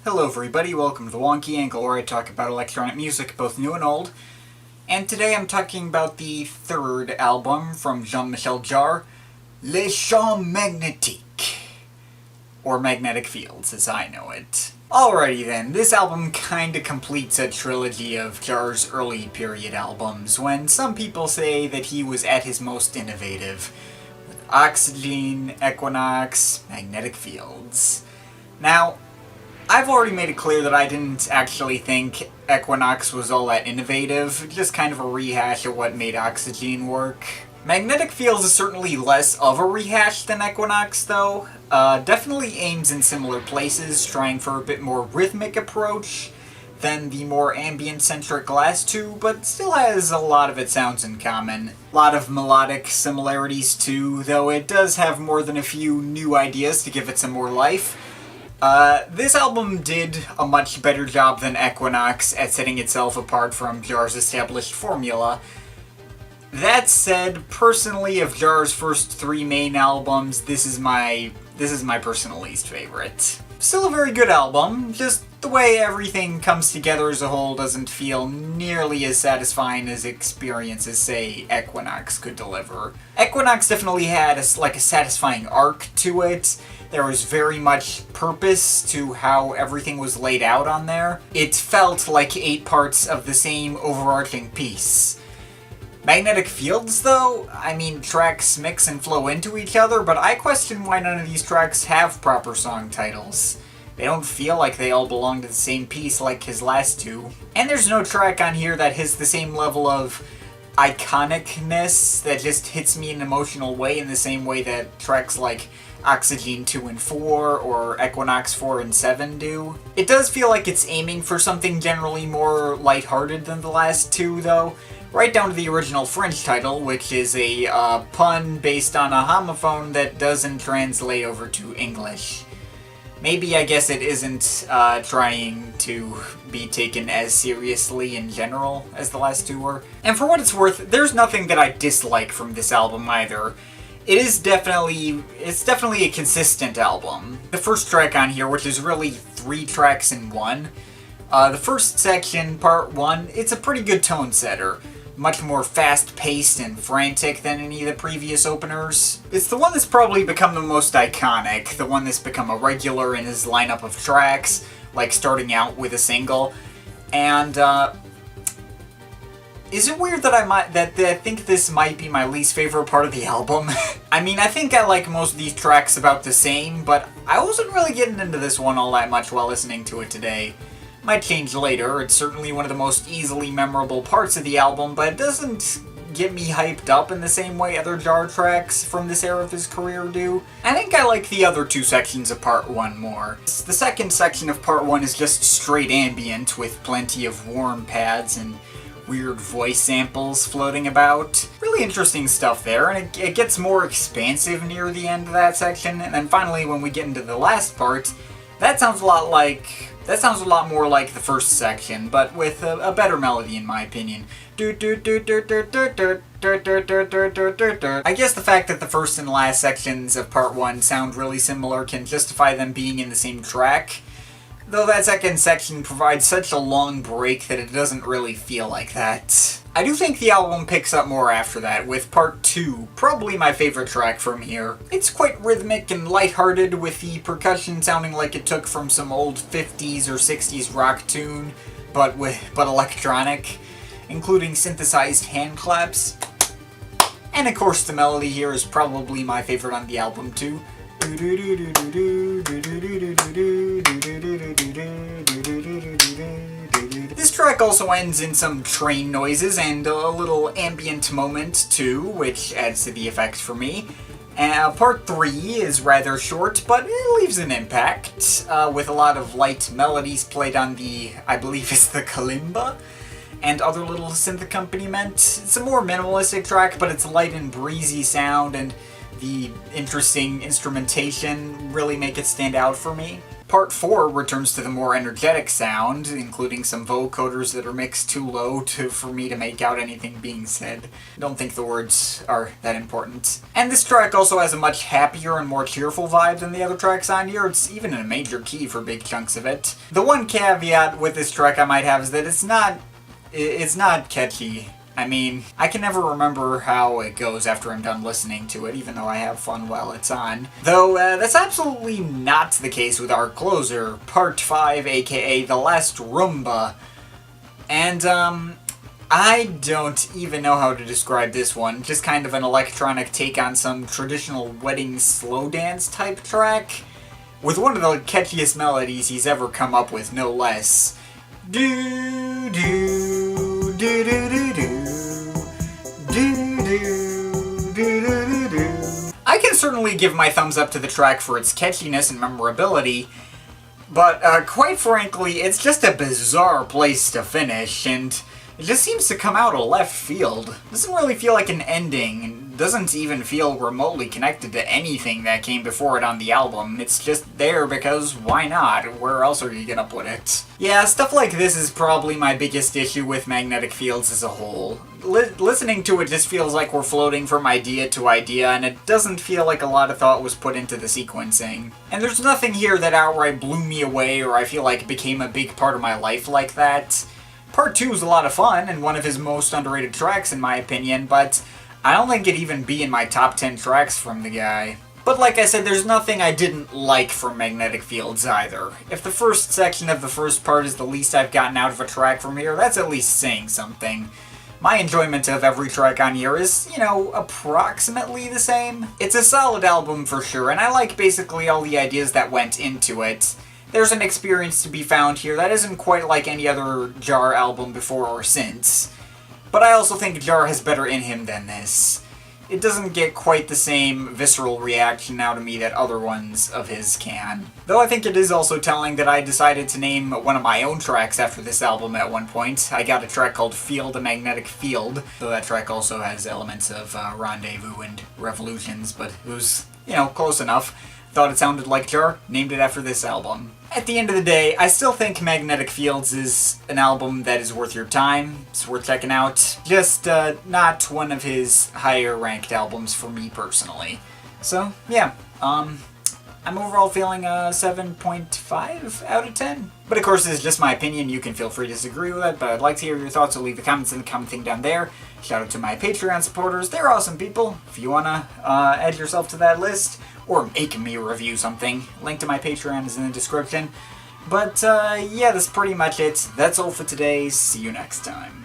Hello everybody, welcome to the Wonky angle where I talk about electronic music, both new and old. And today I'm talking about the third album from Jean-Michel Jarre, Les Chants Magnétiques, or Magnetic Fields as I know it. Alrighty then, this album kinda completes a trilogy of Jarre's early period albums, when some people say that he was at his most innovative, with Oxygen, Equinox, Magnetic Fields. Now, I've already made it clear that I didn't actually think Equinox was all that innovative, just kind of a rehash of what made Oxygen work. Magnetic Fields is certainly less of a rehash than Equinox, though. Definitely aims in similar places, trying for a bit more rhythmic approach than the more ambient-centric last two, but still has a lot of its sounds in common. A lot of melodic similarities too, though it does have more than a few new ideas to give it some more life. This album did a much better job than Equinox at setting itself apart from Jarre's established formula. That said, personally, of Jarre's first three main albums, this is my personal least favorite. Still a very good album, just the way everything comes together as a whole doesn't feel nearly as satisfying as experiences, say, Equinox could deliver. Equinox definitely had a satisfying arc to it. There was very much purpose to how everything was laid out on there. It felt like 8 parts of the same overarching piece. Magnetic Fields, though, tracks mix and flow into each other, but I question why none of these tracks have proper song titles. They don't feel like they all belong to the same piece like his last two. And there's no track on here that has the same level of iconicness that just hits me in an emotional way in the same way that tracks like Oxygen 2 and 4 or Equinox 4 and 7 do. It does feel like it's aiming for something generally more lighthearted than the last two, though, right down to the original French title, which is a pun based on a homophone that doesn't translate over to English. Maybe I guess it isn't trying to be taken as seriously in general as the last two were. And for what it's worth, there's nothing that I dislike from this album either. It's definitely a consistent album. The first track on here, which is really 3 tracks in one, the first section, part 1, it's a pretty good tone setter. Much more fast-paced and frantic than any of the previous openers. It's the one that's probably become the most iconic, the one that's become a regular in his lineup of tracks, like starting out with a single. And, is it weird that I think this might be my least favorite part of the album? I think I like most of these tracks about the same, but I wasn't really getting into this one all that much while listening to it today. Might change later. It's certainly one of the most easily memorable parts of the album, but it doesn't get me hyped up in the same way other Jarre tracks from this era of his career do. I think I like the other 2 sections of part 1 more. The second section of part 1 is just straight ambient, with plenty of warm pads and weird voice samples floating about. Really interesting stuff there, and it gets more expansive near the end of that section, and then finally when we get into the last part, that sounds a lot more like the first section, but with a better melody in my opinion. I guess the fact that the first and last sections of part 1 sound really similar can justify them being in the same track, though that second section provides such a long break that it doesn't really feel like that. I do think the album picks up more after that, with part 2 probably my favorite track from here. It's quite rhythmic and lighthearted, with the percussion sounding like it took from some old 50s or 60s rock tune, but electronic, including synthesized hand claps. And of course the melody here is probably my favorite on the album too. This track also ends in some train noises and a little ambient moment too, which adds to the effect for me. Part 3 is rather short, but it leaves an impact, with a lot of light melodies played on I believe it's the kalimba, and other little synth accompaniment. It's a more minimalistic track, but its light and breezy sound and the interesting instrumentation really make it stand out for me. Part 4 returns to the more energetic sound, including some vocoders that are mixed too low for me to make out anything being said. I don't think the words are that important. And this track also has a much happier and more cheerful vibe than the other tracks on here. It's even in a major key for big chunks of it. The one caveat with this track I might have is that it's not catchy. I mean, I can never remember how it goes after I'm done listening to it, even though I have fun while it's on. Though, that's absolutely not the case with our closer, Part 5, aka The Last Rumba. And, I don't even know how to describe this one. Just kind of an electronic take on some traditional wedding slow dance type track, with one of the catchiest melodies he's ever come up with, no less. Do do do do do do. I can certainly give my thumbs up to the track for its catchiness and memorability, but quite frankly, it's just a bizarre place to finish, and it just seems to come out of left field. It doesn't really feel like an ending, and doesn't even feel remotely connected to anything that came before it on the album. It's just there because why not? Where else are you gonna put it? Yeah, stuff like this is probably my biggest issue with Magnetic Fields as a whole. Listening to it just feels like we're floating from idea to idea, and it doesn't feel like a lot of thought was put into the sequencing. And there's nothing here that outright blew me away or I feel like became a big part of my life like that. Part 2 is a lot of fun and one of his most underrated tracks in my opinion, but I don't think it'd even be in my top 10 tracks from the guy. But like I said, there's nothing I didn't like from Magnetic Fields either. If the first section of the first part is the least I've gotten out of a track from here, that's at least saying something. My enjoyment of every track on here is, approximately the same. It's a solid album for sure, and I like basically all the ideas that went into it. There's an experience to be found here that isn't quite like any other Jarre album before or since. But I also think Jarre has better in him than this. It doesn't get quite the same visceral reaction out of me that other ones of his can. Though I think it is also telling that I decided to name one of my own tracks after this album at one point. I got a track called Field, a Magnetic Field, though that track also has elements of Rendezvous and Revolutions, but it was, close enough. Thought it sounded like Jarre, named it after this album. At the end of the day, I still think Magnetic Fields is an album that is worth your time. It's worth checking out. Just not one of his higher ranked albums for me personally. So, yeah, I'm overall feeling a 7.5 out of 10. But of course, this is just my opinion. You can feel free to disagree with it, but I'd like to hear your thoughts, so leave the comments in the comment thing down there. Shout out to my Patreon supporters. They're awesome people. If you want to add yourself to that list, or make me review something, link to my Patreon is in the description. But, yeah, that's pretty much it. That's all for today. See you next time.